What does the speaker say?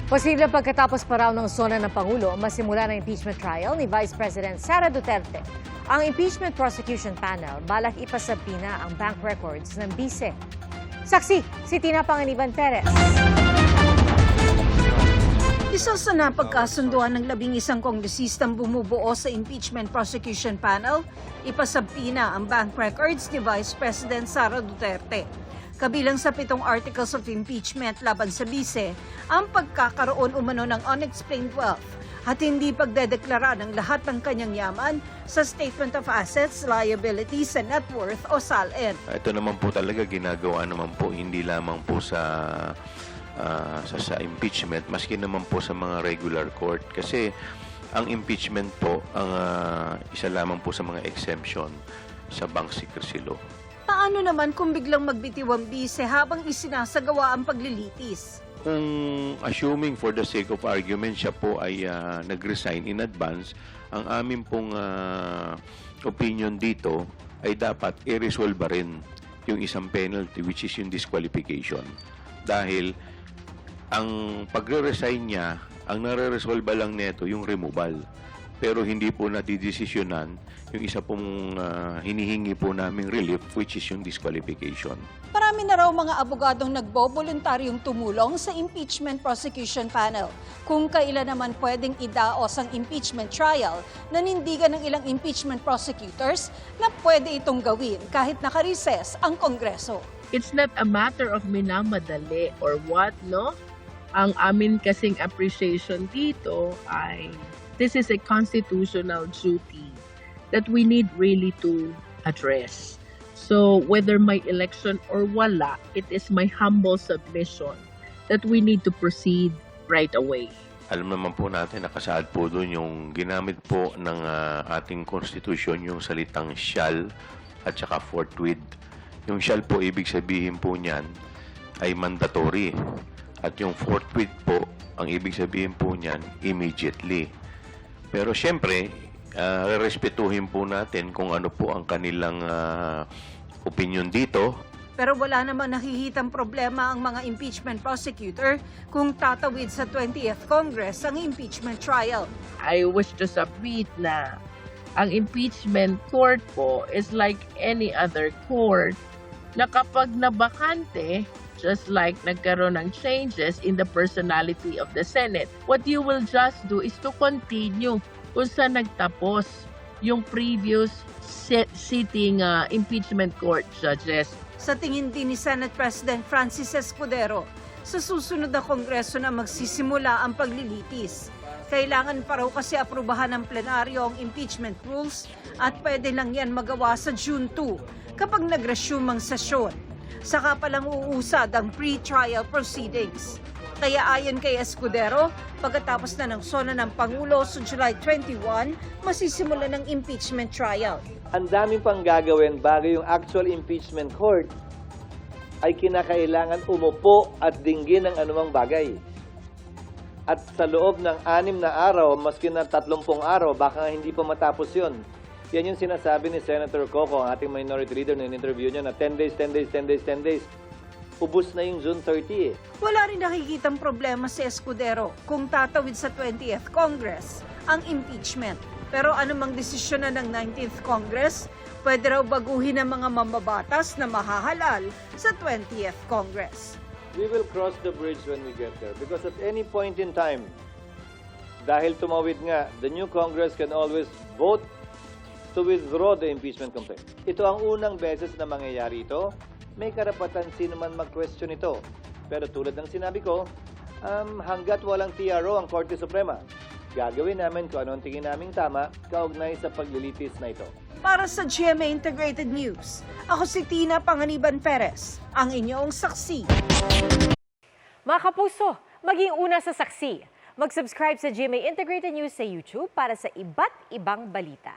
Posibleng pagkatapos pa raw ng sona ng Pangulo, masimula ng impeachment trial ni Vice President Sara Duterte. Ang impeachment prosecution panel balak ipasabina ang bank records ng bise. Saksi, si Tina Panganiban Perez. Isa sa napagkasunduan ng 11 kongresistang bumubuo sa impeachment prosecution panel, ipasabina ang bank records ni Vice President Sara Duterte. Kabilang sa 7 articles of impeachment laban sa bise, ang pagkakaroon umano ng unexplained wealth at hindi pagdedeklara ng lahat ng kanyang yaman sa Statement of Assets, Liabilities, and Net Worth o SALN. Ito naman po talaga ginagawa naman po hindi lamang po sa impeachment, maski naman po sa mga regular court. Kasi ang impeachment po, ang isa lamang po sa mga exemption sa bank secrecy law. Paano naman kung biglang magbitiw ang bise habang isinasagawa ang paglilitis? Kung assuming for the sake of argument siya po ay nag-resign in advance, ang amin pong opinion dito ay dapat i-resolve rin yung isang penalty which is yung disqualification. Dahil ang pagre-resign niya, ang nare-resolve lang neto yung removal. Pero hindi po nadidesisyonan yung isa pong hinihingi po naming relief which is yung disqualification. Marami na raw mga abogadong nagboboluntaryong tumulong sa impeachment prosecution panel. Kung kailan naman pwedeng idaos ang impeachment trial, nanindigan ng ilang impeachment prosecutors na pwede itong gawin kahit naka-recess ang Kongreso. It's not a matter of minamadali or what, no? Ang amin kasing appreciation dito ay this is a constitutional duty that we need really to address. So whether may election or wala, it is my humble submission that we need to proceed right away. Alam naman po natin, nakasaad po doon yung ginamit po ng ating konstitusyon, yung salitang shall at saka forthwith. Yung shall po, ibig sabihin po niyan ay mandatory. At yung forthwith po, ang ibig sabihin po niyan, immediately. Pero siyempre, respetuhin po natin kung ano po ang kanilang opinion dito. Pero wala naman nakikitang problema ang mga impeachment prosecutor kung tatawid sa 20th Congress ang impeachment trial. I wish to submit na ang impeachment court po is like any other court na kapag nabakante, just like nagkaroon ng changes in the personality of the Senate, what you will just do is to continue kung saan nagtapos yung previous sitting impeachment court judges. Sa tingin din ni Senate President Francis Escudero, sa susunod na Kongreso na magsisimula ang paglilitis. Kailangan pa raw kasi aprubahan ng plenaryo ang impeachment rules at pwede lang yan magawa sa June 2 kapag nag-resume ang sesyon. Saka palang uusad ang pre-trial proceedings. Kaya ayon kay Escudero, pagkatapos na ng sona ng Pangulo sa July 21, masisimula ng impeachment trial. Ang daming pang gagawin bago yung actual impeachment court ay kinakailangan umupo at dinggin ng anumang bagay. At sa loob ng 6 na araw, maski na 30 araw, baka nga hindi pa matapos yun. Yan yung sinasabi ni Senator Coco, ang ating minority leader na in-interview niya na 10 days. Ubus na yung June 30 eh. Wala rin nakikitang problema si Escudero kung tatawid sa 20th Congress ang impeachment. Pero anumang desisyon na ng 19th Congress, pwede raw baguhin ang mga mambabatas na mahahalal sa 20th Congress. We will cross the bridge when we get there because at any point in time, dahil tumawid nga, the new Congress can always vote to withdraw the impeachment complaint. Ito ang unang beses na mangyayari ito. May karapatan sino man mag-question ito. Pero tulad ng sinabi ko, hanggat walang TRO ang Korte Suprema, gagawin namin kung ano ang tingin naming tama kaugnay sa paglilitis na ito. Para sa GMA Integrated News, ako si Tina Panganiban Perez, ang inyong saksi. Mga kapuso, maging una sa saksi. Mag-subscribe sa GMA Integrated News sa YouTube para sa iba't ibang balita.